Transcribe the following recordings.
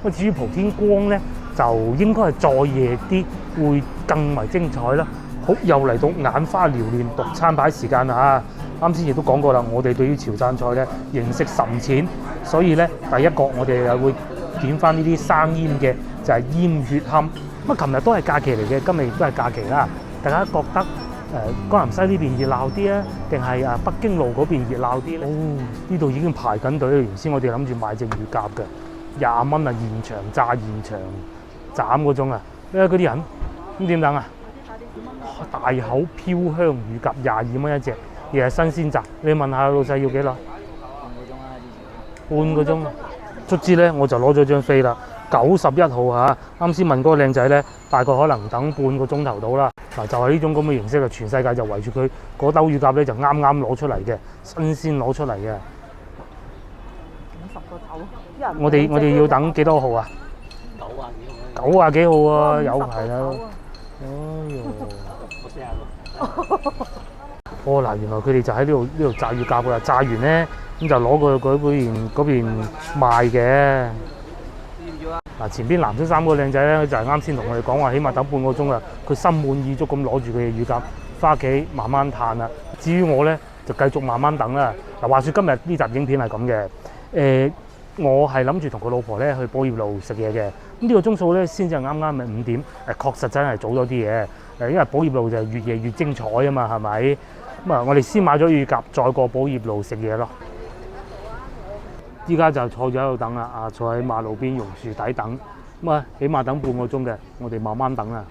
咁至於蒲天光咧，就應該係再夜啲，會更為精彩啦。好，又嚟到眼花繚亂讀餐牌時間啦嚇！啱先亦都講過啦，我哋對於潮汕菜咧認識甚淺，所以咧第一個我哋又會點翻呢啲生醃嘅，就係醃血蚶。咁啊，琴日都係假期嚟嘅，今日亦都係假期啦。大家覺得江南西呢邊熱鬧啲啊，定係北京路嗰邊熱鬧啲咧？哦，呢度已經排緊隊。原先我哋諗住買隻乳鴿嘅，20蚊啊，現場炸現場斬嗰種啊！嗰啲人咁點等啊？大口飄香乳鴿22蚊一隻，亦係新鮮炸。你問下老細要幾耐？半個鐘。卒之咧，我就攞咗張飛啦。91號嚇，啱先問嗰個靚仔咧，大概可能等半個鐘頭到啦。嗱，就係呢種咁嘅形式啊，全世界就圍住佢嗰兜乳鴿咧，就啱啱攞出嚟嘅，新鮮攞出嚟嘅。50個頭，我哋要等幾多號啊？90幾號啊，有排啦。哎呦！哦嗱，原來佢哋就喺呢度炸乳鴿㗎啦，炸完咧咁就攞過去嗰邊賣嘅。嗱，前邊藍色衫嗰個靚仔咧，就係啱先同我哋講話，起碼等半個鐘啦。佢心滿意足咁攞住佢嘅乳鴿，翻屋企慢慢嘆啦。至於我咧，就繼續慢慢等啦。嗱，話說今日呢集影片係咁嘅，我係諗住同佢老婆咧去寶業路食嘢嘅。咁呢個鐘數咧先至係啱啱嘅5點，確實真係早咗啲嘢。因為寶業路就係越夜越精彩啊嘛，係咪？咁啊，我哋先買咗乳鴿，再過寶業路食嘢咯。依家就坐咗喺度等啦，坐喺馬路邊榕樹底等，咁啊，起碼等半個鐘嘅，我哋慢慢等啦。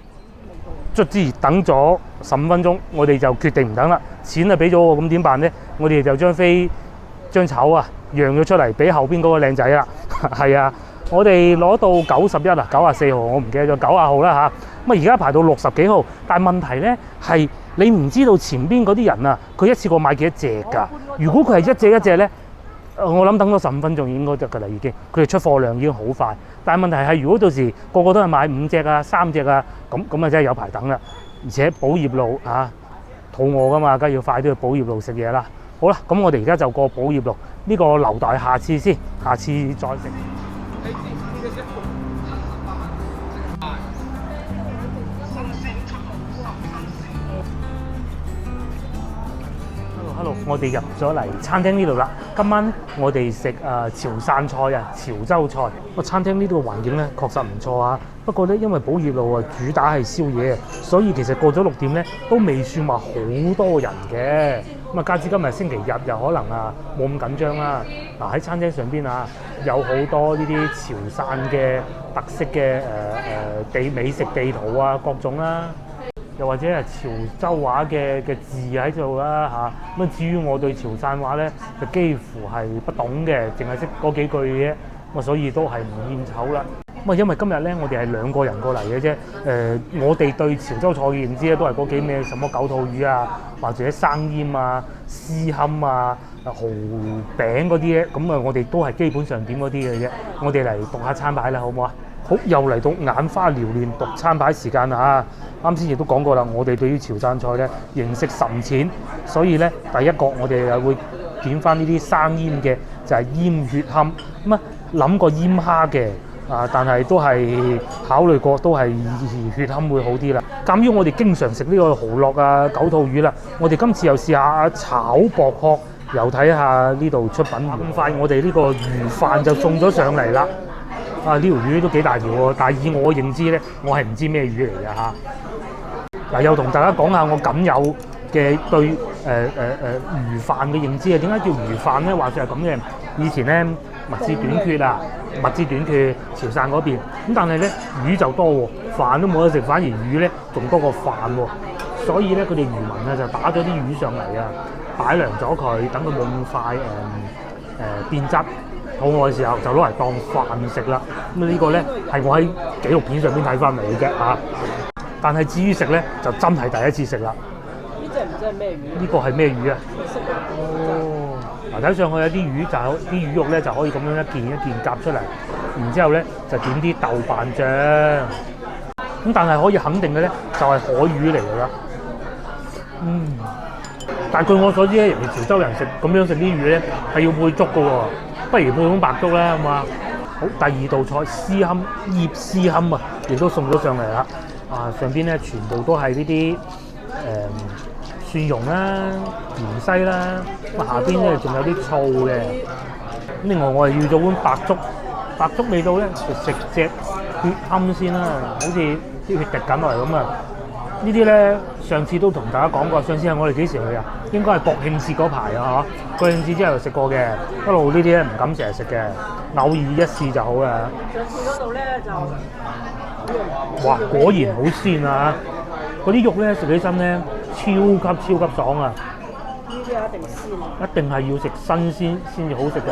卒之等咗15分鐘，我哋就決定唔等啦。錢啊俾咗我，咁點辦咧？我哋就將籌啊讓咗出嚟俾後邊嗰個靚仔啦。係啊，我哋攞到91啊，94號我唔記得咗90號啦嚇。咁啊而家排到60幾號，但係問題咧係你唔知道前邊嗰啲人啊，佢一次過買幾多隻㗎？如果佢係一隻咧，我諗等咗15分鐘應該得㗎啦，已經。佢哋出貨量已經好快，但係問題係如果到時個個都係買5隻啊、3隻啊，咁啊真係有排等啦。而且寶業路肚餓㗎嘛，梗係要快啲去寶業路食嘢啦。好啦，咁我哋而家就過寶業路，呢個留待下次先，下次再食。Hello， 我哋入咗嚟餐廳呢度啦。今晚我哋食潮汕菜啊，潮州菜。個餐廳呢度嘅環境咧確實唔錯啊。不過咧，因為寶業路啊主打係宵夜，所以其實過咗6點咧都未算話好多人嘅。咁啊，加之今日星期日又可能冇咁緊張啦。嗱，喺餐廳上邊有好多呢啲潮汕嘅特色嘅美食地圖啊，各種啦。又或者係潮州話嘅字喺度啦嚇，咁至於我對潮汕話咧就幾乎係不懂嘅，淨係識嗰幾句嘅啫，咁所以都係唔獻醜啦。咁因為今日咧我哋係2個人過嚟嘅啫，我哋對潮州菜嘅認知咧都係嗰幾咩什麼九肚魚啊，或者生醃啊、絲堪啊、蠔餅嗰啲咧，咁我哋都係基本上點嗰啲嘅啫。我哋嚟讀下餐牌啦，好唔好啊？好，又嚟到眼花繚亂讀餐牌時間啦嚇！啱先亦都講過啦，我哋對於潮汕菜咧認識甚淺，所以咧第一個我哋又會點翻呢啲生醃嘅，就係醃血蚶。咁啊諗過醃蝦嘅但係都係考慮過，都係血蚶會好啲啦。鑑於我哋經常食呢個蠔烙啊、九肚魚啦，我哋今次又試下炒薄殼，又睇下呢度出品。咁快我哋呢個魚飯就送咗上嚟啦。呢條魚都幾大條喎，但係以我認知咧，我係唔知咩魚嚟嘅嚇。嗱，又同大家講下我僅有嘅對魚飯嘅認知啊。點解叫魚飯咧？話説係咁嘅，以前咧物資短缺，潮汕嗰邊咁，但係咧魚就多喎，飯都冇得食，反而魚咧仲多過飯喎。所以咧佢哋漁民就打咗啲魚上嚟擺涼咗佢，等佢冇咁快變質。肚餓嘅時候就攞嚟當飯食啦。咁呢個咧係我喺紀錄片上邊睇翻嚟嘅啫嚇。但係至於食咧，就真係第一次食啦。呢隻唔知係咩魚？呢個係咩魚啊？哦，嗱，睇上去有啲魚啲魚肉咧就可以咁樣一件一件夾出嚟，然之後咧就點啲豆瓣醬。咁但係可以肯定嘅咧，就係海魚嚟㗎啦。但係據我所知咧，人哋潮州人咁樣食啲魚咧係要配粥㗎喎。不如配碗白粥啦，好嘛？好，第二道菜絲堪醃絲堪啊，亦都送咗上嚟啦。上邊咧全部都係呢啲蒜蓉啦、芫茜啦，下邊咧仲有啲醋嘅。另外我係要咗碗白粥，白粥味道咧就食隻血堪先啦，好似啲血滴緊落嚟咁啊！呢啲咧上次都同大家講過，上次係我哋幾時去啊？應該係國慶節嗰排啊嚇！國慶節之後食過嘅，一路呢啲咧唔敢成日食嘅，偶爾一試就好啦。上次嗰度咧就哇，果然好鮮啊！嗰啲肉咧食起身咧超級爽啊！呢啲一定鮮啊！一定係要食新鮮先至好食嘅。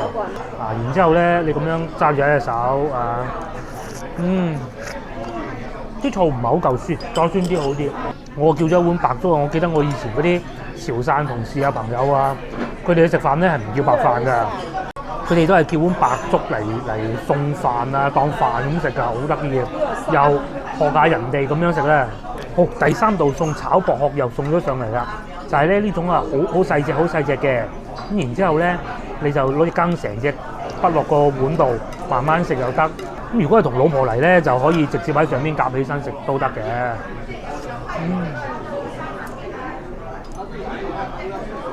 然之後咧你咁樣揸住喺隻手啲醋唔係好夠酸，再酸啲好啲。我叫咗一碗白粥啊！我記得我以前嗰啲潮汕同事啊朋友啊，佢哋去食飯咧係唔叫白飯㗎，佢哋都係叫碗白粥嚟送飯啊，當飯咁食㗎，好得意嘅。又學下人哋咁樣食咧。好，第三道餸炒薄殼又送咗上嚟啦，就係咧呢種啊好細隻嘅。咁然之後咧，你就攞隻羹成隻畢落個碗度，慢慢食又得。咁如果係同老婆嚟咧，就可以直接喺上邊夾起身食都得嘅。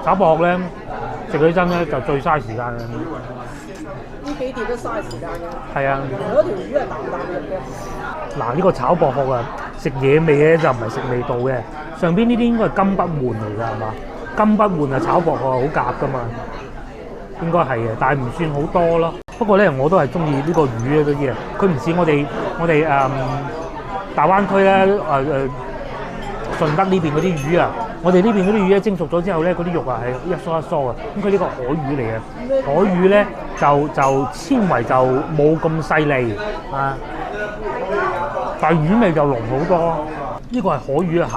炒薄殼咧食起身咧就最嘥時間啦。呢幾碟都嘥時間嘅。係啊，嗰條魚係啖啖肉嘅。嗱，呢個炒薄殼啊，食野味咧就唔係食味道嘅。上邊呢啲應該係金不換嚟㗎，係嘛？金不換啊，炒薄殼好夾㗎嘛，應該係嘅，但係唔算好多咯。不過咧，我都係中意呢個魚嗰啲嘢，佢唔似我哋大灣區咧順德呢邊嗰啲魚啊，我哋呢邊嗰啲魚咧蒸熟咗之後咧，嗰啲肉啊係一疏一疏嘅。咁佢呢個海魚嚟嘅，海魚咧就纖維就冇咁細膩啊，但係魚味就濃好多。呢個係海魚啊，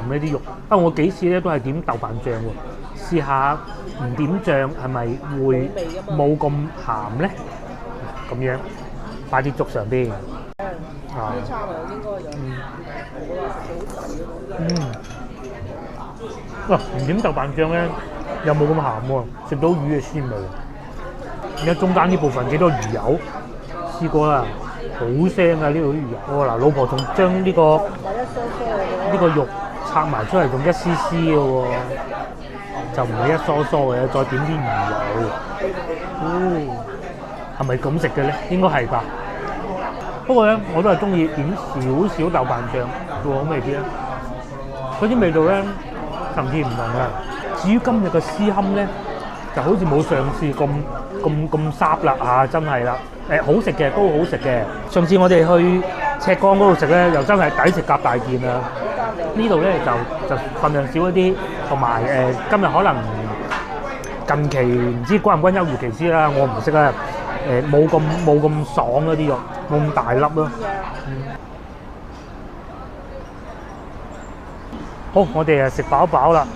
鹹嘅啲肉。我幾次咧都係點豆瓣醬喎，試下唔點醬係咪會冇咁鹹咧？咁樣擺啲粥上邊。呢餐啊應該有。唔點豆瓣醬咧，又冇咁鹹喎，食到魚嘅鮮味。而家中間呢部分幾多魚油，試過啦，好腥啊！呢度啲魚油。嗱，老婆仲將呢個肉拆埋出嚟，仲一絲絲嘅喎，就唔係一疏疏嘅，再點啲魚油。係咪咁食嘅咧？應該係吧。不過咧，我都係中意點少少豆瓣醬，會好味啲啦。嗰啲味道咧，甚至唔同啊。至於今日嘅絲堪咧，就好似冇上次咁濕啦嚇，真係啦。好食嘅都好食嘅。上次我哋去赤崗嗰度食咧，又真係抵食夾大件啊！呢度咧就份量少一啲，同埋今日可能近期唔知關唔關休漁期先啦，我唔識啦。冇咁爽嗰啲肉，冇咁大粒咯。好，我哋食飽啦。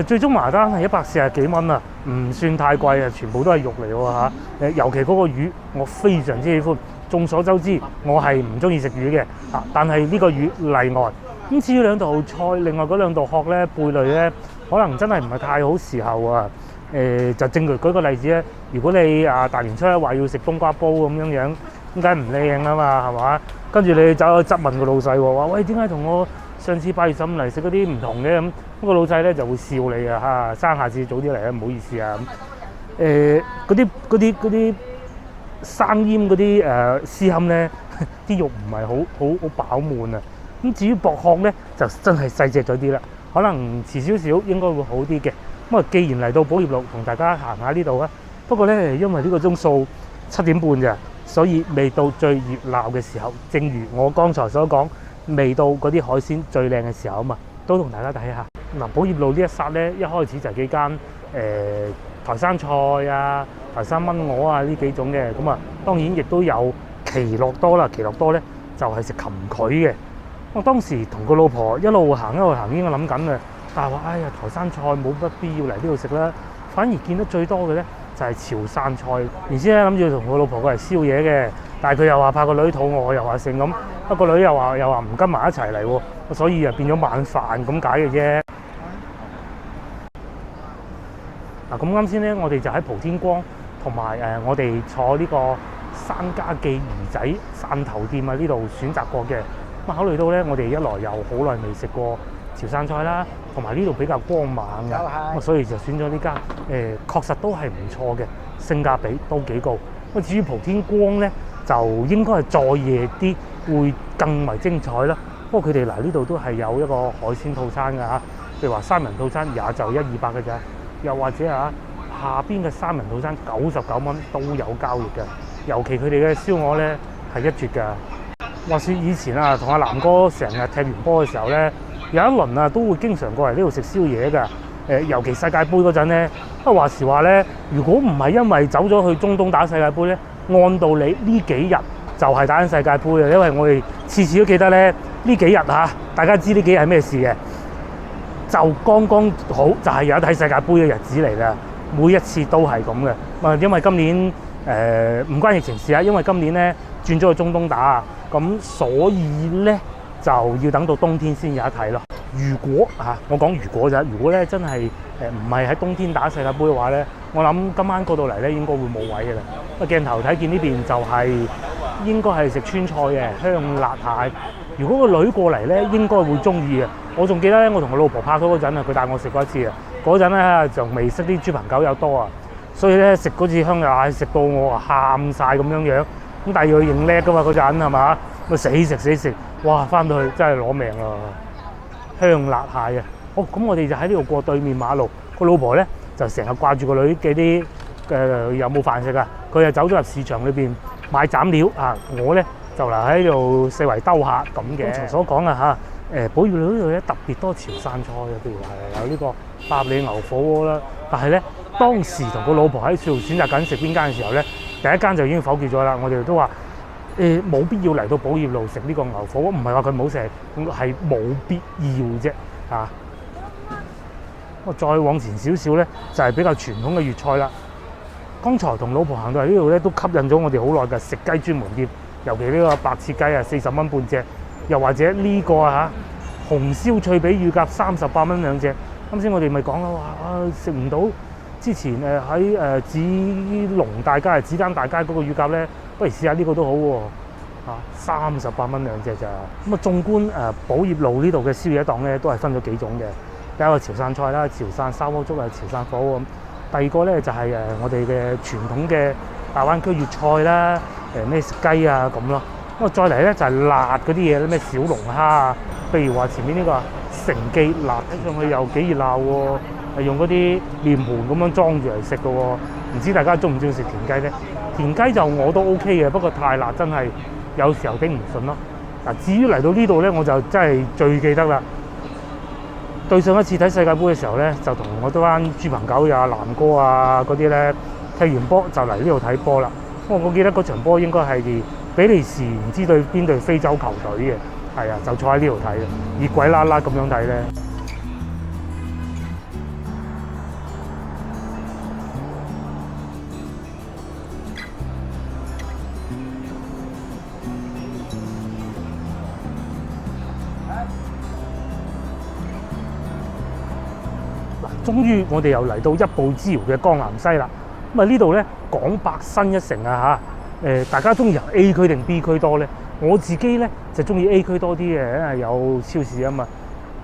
最終埋單係140幾蚊啊，唔算太貴啊，全部都係肉嚟喎嚇。尤其嗰個魚，我非常之喜歡。眾所周知，我係唔中意食魚嘅，但係呢個魚例外。咁至於兩道菜，另外嗰兩道殼咧，貝類咧，可能真係唔係太好時候啊。就正如舉個例子咧，如果你大年初一話要食冬瓜煲咁樣，點解唔靚啊嘛？係嘛？跟住你走去質問個老細喎，話喂，點解同我上次8月15嚟食嗰啲唔同嘅咁？個老細咧就會笑你啊嚇，生下次早啲嚟啊，唔好意思啊咁。嗰啲生醃嗰啲絲堪咧，啲肉唔係好飽滿啊。咁至於薄殼咧，就真係細隻咗啲啦，可能遲少少應該會好啲嘅。咁既然嚟到寶業路，同大家行下呢度啊。不過咧，因為呢個鐘數7點半咋，所以未到最熱鬧嘅時候。正如我剛才所講，未到嗰啲海鮮最靚嘅時候啊嘛，都同大家睇下。嗱，寶業路呢一剎咧，一開始就係幾間台山菜啊、台山炆鵝啊呢幾種嘅。咁啊，當然亦都有奇樂多啦。奇樂多咧就係食琴膾嘅。我當時同個老婆一路行，應該諗緊啊。但係話，哎呀，台山菜冇乜必要嚟呢度食啦，反而見得最多嘅咧就係潮汕菜。原先咧諗住同個老婆過嚟宵夜嘅，但係佢又話怕個女肚餓，又話剩咁，不過個女又話唔跟埋一齊嚟喎，所以變咗晚飯咁解嘅啫。嗱，咁啱先咧，我哋就喺蒲天光同埋我哋坐呢個山家記魚仔汕頭店啊呢度選擇過嘅。咁考慮到咧，我哋一來又好耐未食過潮汕菜啦，同埋呢度比較光猛嘅，所以就選咗呢間。確實都係唔錯嘅，性價比都幾高。咁至於蒲天光咧，就應該係再夜啲會更為精彩啦。不過佢哋嗱呢度都係有一個海鮮套餐㗎嚇，譬如話三文套餐也就100-200嘅啫，又或者下邊嘅三文套餐99蚊都有交易嘅。尤其佢哋嘅燒鵝咧係一絕㗎。話說以前同阿南哥成日踢完波嘅時候咧，有一輪都會經常過嚟呢度食宵夜㗎。尤其世界盃嗰陣咧，話時話咧，如果唔係因為走咗去中東打世界盃咧，按道理呢幾日就係打緊世界盃嘅，因為我哋次次都記得咧，呢幾日大家知呢幾日係咩事嘅，就剛剛好就係有得睇世界盃嘅日子嚟啦。每一次都係咁嘅。因為今年唔關疫情事啊，因為今年咧轉咗去中東打，咁所以咧就要等到冬天先有得睇咯。如果我講如果咋，如果咧真係唔係喺冬天打世界盃嘅話咧，我諗今晚過到嚟咧應該會冇位嘅啦。鏡頭睇見呢邊就係應該係食川菜嘅香辣蟹。如果個女過嚟咧，應該會中意嘅。我仲記得咧，我同我老婆拍拖嗰陣佢帶我食過一次啊。嗰陣咧就未識啲豬朋狗友多啊，所以咧食嗰次香辣蟹食到我喊晒咁樣。咁但係要認叻噶嘛嗰陣係嘛，咪死食，哇！翻到去真係攞命啊！香辣蟹啊！咁我哋就喺呢度過對面馬路，個老婆咧就成日掛住個女嘅啲有冇飯食啊？佢就走咗入市場裏邊買斬料我咧就嚟喺度四圍兜下咁嘅。剛才所講寶業路呢度咧特別多潮汕菜啊，譬如話有呢個百里牛火鍋啦。但係咧當時同個老婆喺度選擇緊食邊間嘅時候咧，第一間就已經否決咗啦。我哋都話冇必要嚟到寶業路食呢個牛火鍋，唔係話佢唔好食，係冇必要啫我再往前少少咧，就係比較傳統嘅粵菜啦。剛才同老婆行到嚟呢度咧，都吸引咗我哋好耐嘅食雞專門店，尤其呢個白切雞40蚊半隻，又或者呢個紅燒脆皮乳鴿38蚊兩隻。啱先我哋咪講啦，話食唔到之前喺紫龍大街、紫丹大街嗰個乳鴿咧，不如試下呢個都好喎38蚊兩隻咋。咁縱觀寶業路呢度嘅宵夜檔咧，都係分咗幾種嘅。第一個潮汕菜啦，潮汕砂鍋粥潮汕火鍋咁。第二個咧就係我哋嘅傳統嘅大灣區粵菜啦，咩食雞咁咯。咁再嚟咧就係辣嗰啲嘢，咩小龍蝦譬如話前面呢個成記辣，睇上去又幾熱鬧喎，係用嗰啲面盤咁樣裝住嚟食嘅喎。唔知大家中唔中意食田雞咧？田雞就我都 OK 嘅，不過太辣真係有時候頂唔順咯。至於嚟到呢度咧，我就真係最記得啦。對上一次睇世界盃嘅時候咧，就同我嗰班豬朋狗友南哥嗰啲咧踢完波就嚟呢度睇波啦。我記得嗰場波應該係比利時唔知對邊隊非洲球隊嘅，就坐喺呢度睇嘅，熱鬼啦啦咁樣睇咧。終於我哋又嚟到一步之遙嘅江南西啦。咁呢度咧廣百新一城大家中意由 A 區定 B 區多咧？我自己咧就中意 A 區多啲嘅，因為有超市啊嘛。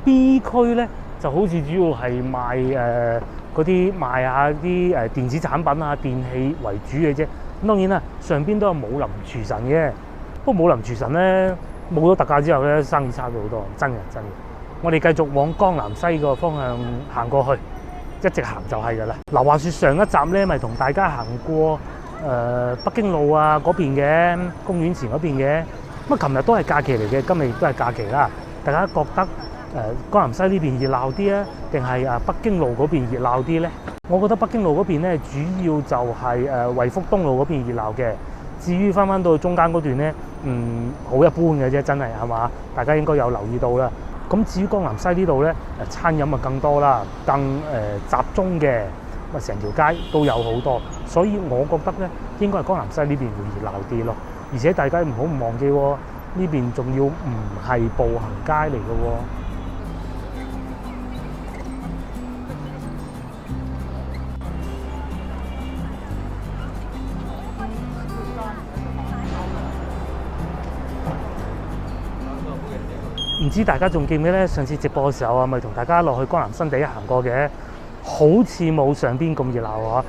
B 區咧就好似主要係賣賣下啲電子產品電器為主嘅啫。咁當然啦，上邊都有武林廚神嘅，不過武林廚神咧冇咗特價之後咧，生意差咗好多，真嘅。我哋繼續往江南西個方向行過去，一直行就係㗎啦。嗱，話說上一集咧，咪同大家行過北京路嗰邊嘅公園前嗰邊嘅。咁琴日都係假期嚟嘅，今日亦都係假期啦。大家覺得江南西呢邊熱鬧啲啊，定係北京路嗰邊熱鬧啲咧？我覺得北京路嗰邊咧，主要就係惠福東路嗰邊熱鬧嘅。至於翻到中間嗰段咧，好一般嘅啫，真係嘛？大家應該有留意到啦。咁至於江南西呢度咧，餐飲更多啦，更集中嘅，成條街都有好多，所以我覺得咧應該係江南西呢邊會熱鬧啲咯。而且大家唔好唔忘記喎，呢邊仲要唔係步行街嚟嘅喎。唔知大家仲記唔記得上次直播嘅時候啊，咪同大家落去江南新地行過嘅，好似冇上邊咁熱鬧啊！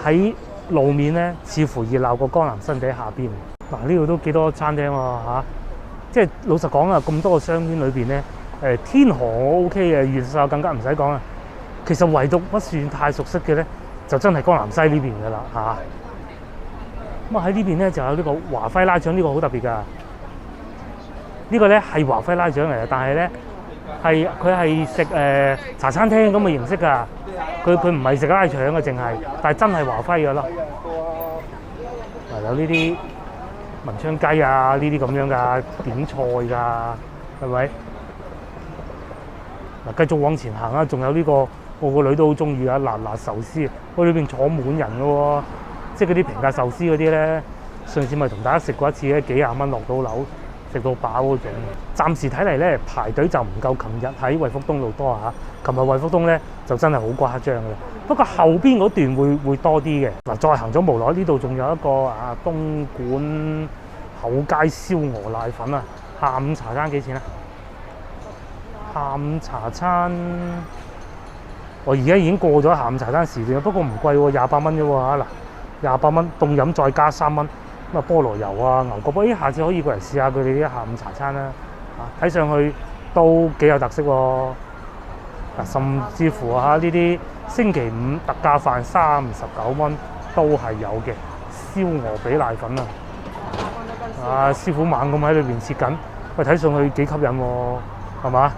喺路面咧，似乎熱鬧過江南新地下邊。嗱，呢度都幾多餐廳喎嚇！即係老實講啊，咁多個商圈裏邊咧，天河我 OK 嘅，越秀更加唔使講啊。其實唯獨不算太熟悉嘅咧，就真係江南西呢邊㗎啦嚇。咁啊喺呢邊咧就有呢個華輝拉腸，呢個好特別㗎。呢個咧係華輝拉腸嚟嘅，但係咧佢係食茶餐廳咁嘅形式㗎。佢唔係食拉腸嘅，淨係，但係真係華輝㗎咯。有呢啲文昌雞啊，呢啲咁樣㗎，點菜㗎，係咪？嗱，繼續往前行啊，仲有呢個我個女都好中意啊，辣辣壽司，佢裏邊坐滿人㗎喎，即係嗰啲平價壽司嗰啲咧。上次咪同大家食過一次咧，幾廿蚊落到樓，食到飽嗰種。暫時睇嚟咧，排隊就唔夠琴日喺惠福東路多嚇。琴日惠福東咧就真係好誇張嘅，不過後邊嗰段會多啲嘅。嗱，再行咗無耐，呢度仲有一個東莞厚街燒鵝瀨粉啊！下午茶餐幾錢啊？下午茶餐我而家已經過咗下午茶餐時段，不過唔貴喎，28蚊啫喎嚇。嗱，28蚊凍飲再加3蚊，咁啊菠蘿油啊牛角包，下次可以過嚟試下佢哋啲下午茶餐啦。睇上去都幾有特色喎。甚至乎呢啲星期五特價飯39蚊都係有嘅，燒鵝髀瀨粉啊！師傅猛咁喺裏邊切緊，喂，睇上去幾吸引喎，係嘛？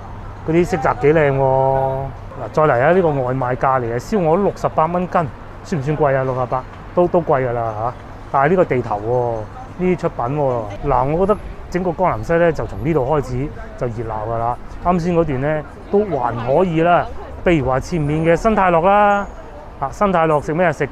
嗰啲色澤幾靚喎。嗱，再嚟啊！呢個外賣價嚟嘅，燒鵝68蚊斤，算唔算貴啊？68都貴㗎啦嚇。但係呢個地頭喎，呢啲出品喎。嗱，我覺得整個江南西咧就從呢度開始就熱鬧㗎啦。啱先嗰段咧都還可以啦，譬如話前面嘅新泰樂啦，新泰樂食咩啊？食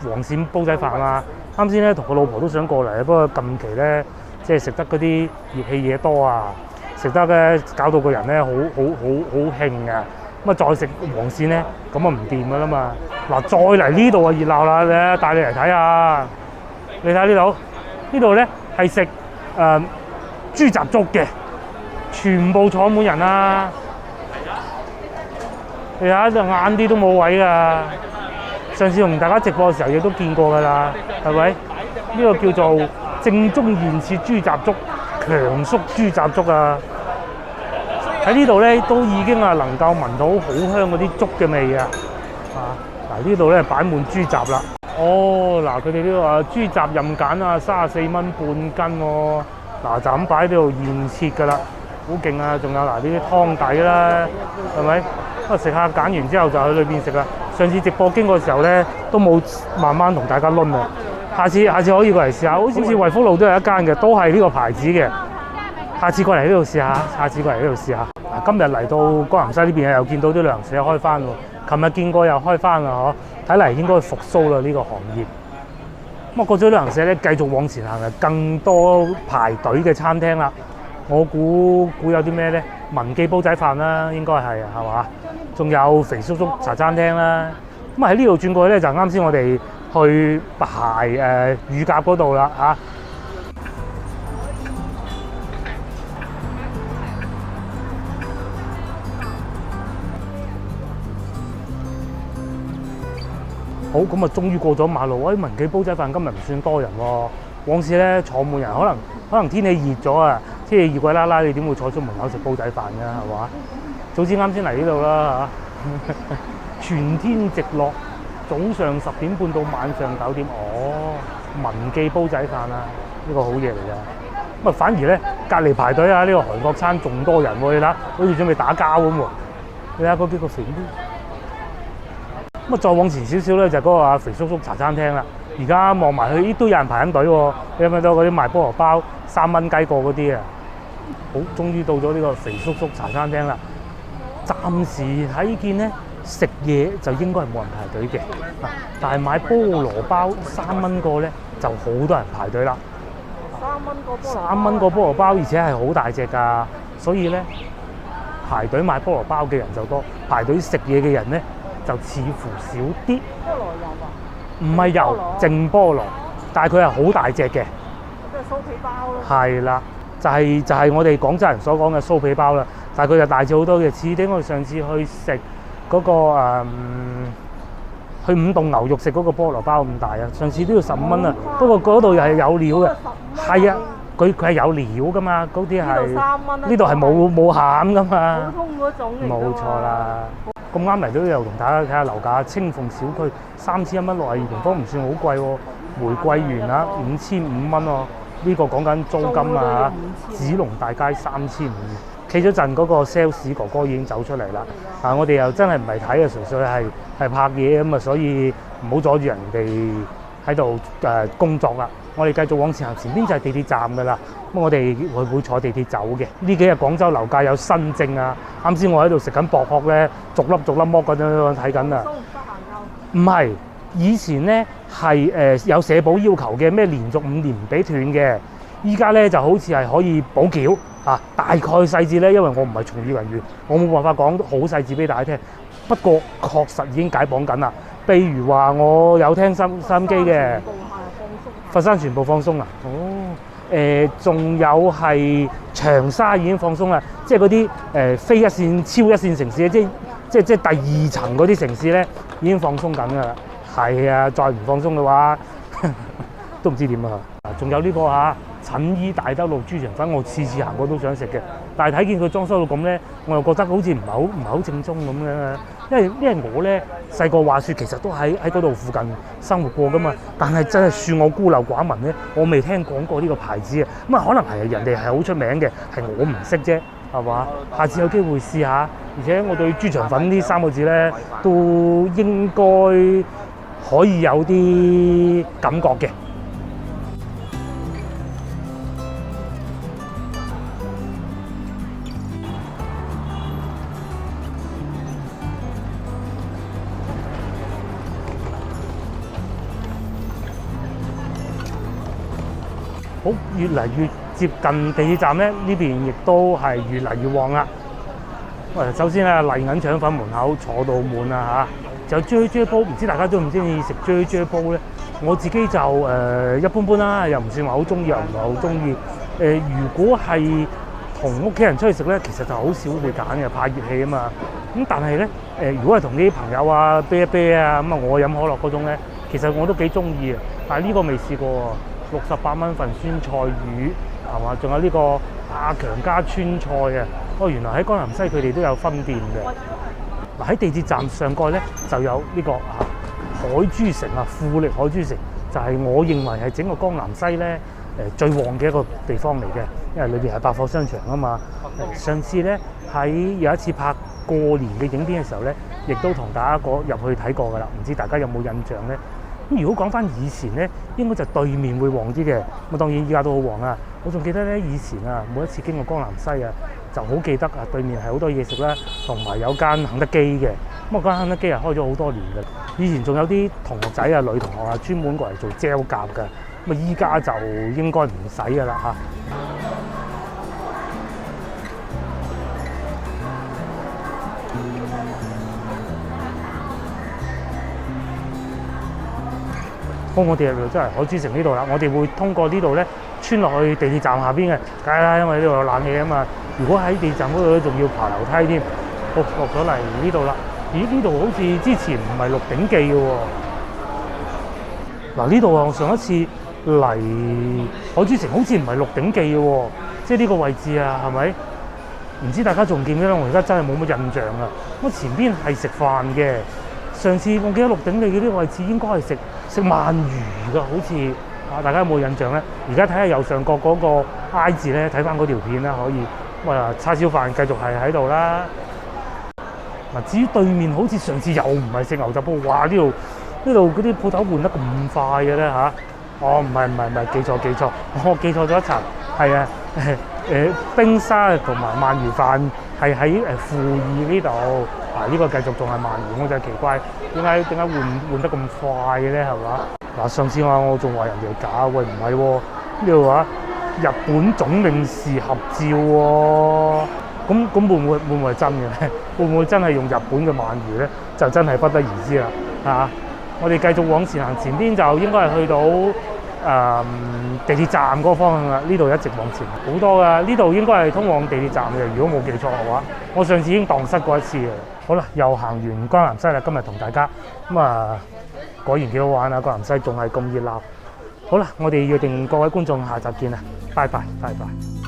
黃鱔煲仔飯啊！啱先咧同個老婆都想過嚟，不過近期咧即係食得嗰啲熱氣嘢多啊，食得咧搞到個人咧好興啊！咁啊再食黃鱔咧咁啊唔掂㗎啦嘛！嗱，再嚟呢度啊熱鬧啦，你帶你嚟睇下，你睇呢度咧係食豬雜粥嘅。全部坐滿人啦！你睇下，晏啲都冇位㗎。上次同大家直播嘅時候亦都見過㗎啦，係咪？呢個叫做正宗現切豬雜粥、強縮豬雜粥啊！喺呢度咧都已經能夠聞到好香嗰啲粥嘅味啊！嗱，呢度咧擺滿豬雜啦。哦，嗱，佢哋呢個豬雜任揀啊，34蚊半斤喎。嗱，就咁擺喺呢度現切㗎啦。好勁啊！仲有呢啲湯底啦，係咪？食下揀完之後就去裏邊食啦。上次直播經過嘅時候咧，都冇慢慢同大家攆啊。下次可以過嚟試下，好似惠福路都有一間嘅，都係呢個牌子嘅。下次過嚟呢度試下，今日嚟到江南西呢邊又見到啲旅行社開翻喎。琴日見過又開翻啦，睇嚟應該復甦啦呢個行業。咁啊過咗旅行社咧，繼續往前行啊，更多排隊嘅餐廳啦。我估有啲咩咧？文記煲仔飯啦，應該係嘛？仲有肥叔叔茶餐廳啦。咁喺呢度轉過去咧，就啱先我哋去乳鴿嗰度啦嚇。好，咁啊，終於過咗馬路。文記煲仔飯今日唔算多人喎。往時咧坐滿人，可能天氣熱咗啊，天氣熱鬼啦啦，你點會坐出門口食煲仔飯㗎？係嘛？早知啱先嚟呢度啦嚇，全天直落，早上10點半到晚上9點。哦，文記煲仔飯啊，呢個好嘢嚟㗎。咁啊，反而咧隔離排隊啊，呢個韓國餐仲多人喎，你睇，好似準備打交咁喎。你睇嗰幾個肥妹。咁啊，再往前少少咧，就嗰個肥叔叔茶餐廳啦。而家望埋去，都有人排緊隊喎。你有冇睇到嗰啲賣菠蘿包3蚊雞個嗰啲啊？好，終於到咗呢個肥叔叔茶餐廳啦。暫時睇見咧，食嘢就應該係冇人排隊嘅。但係買菠蘿包3蚊個咧，就好多人排隊啦。3蚊個菠蘿包，而且係好大隻㗎，所以咧排隊買菠蘿包嘅人就多，排隊食嘢嘅人咧就似乎少啲。菠蘿油啊？唔係油，淨菠蘿，但係佢係好大隻嘅。即係酥皮包咯。係啦，就係我哋廣州人所講嘅酥皮包啦，但係佢就大隻好多嘅，似啲我哋上次去食嗰個去五棟牛肉食嗰個菠蘿包咁大啊！上次都要15蚊啊，不過嗰度又係有料嘅，係啊，佢係有料噶嘛，嗰啲係呢度係冇餡噶嘛，普通嗰種嚟㗎嘛。冇錯啦。咁啱嚟到又同大家睇下樓價，清鳳小區3100蚊62平方唔算好貴喎，玫瑰園啊5500蚊喎，呢個講緊租金啊，紫龍大街3500。企咗陣嗰個 sales 哥哥已經走出嚟啦，我哋又真係唔係睇啊，純粹係拍嘢咁啊，所以唔好阻住人哋喺度工作啦。我哋繼續往前行，前邊就係地鐵站噶啦。咁我哋會坐地鐵走嘅。呢幾日廣州樓價有新政啊！啱先我喺度食緊薄殼咧，逐粒剝緊樣睇緊啊。唔係，以前咧係有社保要求嘅，咩連續5年唔俾斷嘅。依家咧就好似係可以補繳啊，大概細節咧，因為我唔係從業人員，我冇辦法講好細節俾大家聽。不過確實已經解綁緊啦。譬如話我有聽收音機嘅，佛山全部放鬆啦。哦，仲有係長沙已經放鬆啦，即係嗰啲非一線、超一線城市，即係第2層嗰啲城市咧已經放鬆緊㗎啦。係啊，再唔放鬆嘅話，都唔知點啊！仲有呢個陳衣大德路豬腸粉，我次次行過都想食嘅，但係睇見佢裝修到咁咧，我又覺得好似唔係好正宗咁樣。因為我咧細個話説其實都喺嗰度附近生活過噶嘛，但係真係恕我孤陋寡聞咧，我未聽講過呢個牌子啊。咁可能係人哋係好出名嘅，係我唔識啫，係嘛？下次有機會試下，而且我對豬腸粉呢3個字咧都應該可以有啲感覺嘅。好，越嚟越接近地鐵站咧，呢邊亦都係越嚟越旺啦。首先咧，麗銀腸粉門口坐到滿啦嚇，就有啫煲，唔知大家中唔中意食啫煲咧？我自己就一般般啦，又唔算話好中意，又唔係好中意。如果係同屋企人出去食咧，其實就好少會揀嘅，怕熱氣啊嘛。咁但係咧，如果係同啲朋友啊啤一啤啊，咁我飲可樂嗰種咧，其實我都幾中意嘅。但係呢個未試過喎，68蚊份酸菜魚係嘛？仲有呢個阿強家川菜啊！原來喺江南西佢哋都有分店嘅。喺地鐵站上蓋咧就有呢個海珠城啊，富力海珠城就係我認為係整個江南西咧最旺嘅一個地方嚟嘅，因為裏邊係百貨商場啊嘛。上次咧喺有一次拍過年嘅影片嘅時候咧，亦都同大家入去睇過㗎啦，唔知大家有冇印象咧？咁如果講翻以前咧，應該就對面會旺啲嘅。咁當然依家都好旺啊！我仲記得咧，以前每一次經過江南西就好記得對面係好多嘢食啦，同埋有間肯德基嘅。咁間肯德基開咗好多年嘅。以前仲有啲同學仔女同學專門過嚟做膠夾嘅。咁依家就應該唔使㗎啦嚇。我哋就真係海珠城呢度啦，我哋會通過呢度咧穿落去地鐵站下邊嘅，梗係啦，因為呢度有冷氣啊嘛。如果喺地鐵站嗰度咧，仲要爬樓梯添。好，落咗嚟呢度啦。咦？呢度好似之前唔係鹿鼎記嘅喎。嗱，呢度我上一次嚟海珠城好似唔係鹿鼎記嘅喎，即係呢個位置啊，係咪？唔知大家仲記唔記得？我而家真係冇乜印象啊。咁前邊係食飯嘅。上次我記得鹿鼎記嗰啲位置應該係食鰻魚㗎，好似大家有冇印象咧？而家睇下右上角嗰個 I 字咧，睇翻嗰條片啦，可以。叉燒飯繼續係喺度啦。至於對面好似上次又唔係食牛雜煲，哇！呢度嗰啲鋪頭換得咁快嘅咧嚇？唔係，記錯，我記錯咗一層，係啊，冰沙同埋鰻魚飯係喺富義呢度。呢個繼續仲係鰻魚，我就奇怪點解換得咁快嘅咧？係嘛？上次我仲話人哋假，喂唔係喎，呢度話日本總領事合照喎，咁會唔會係真嘅咧？會唔會真係用日本嘅鰻魚咧？就真係不得而知啦。我哋繼續往前行，前邊就應該係去到地鐵站嗰個方向啦。呢度一直往前好多噶，呢度應該係通往地鐵站嘅。如果冇記錯嘅話，我上次已經蕩失過一次嘅。好啦，又行完江南西啦，今日同大家果然幾好玩啊！江南西仲係咁熱鬧。好啦，我哋約定各位觀眾下集見啦，拜拜，拜拜。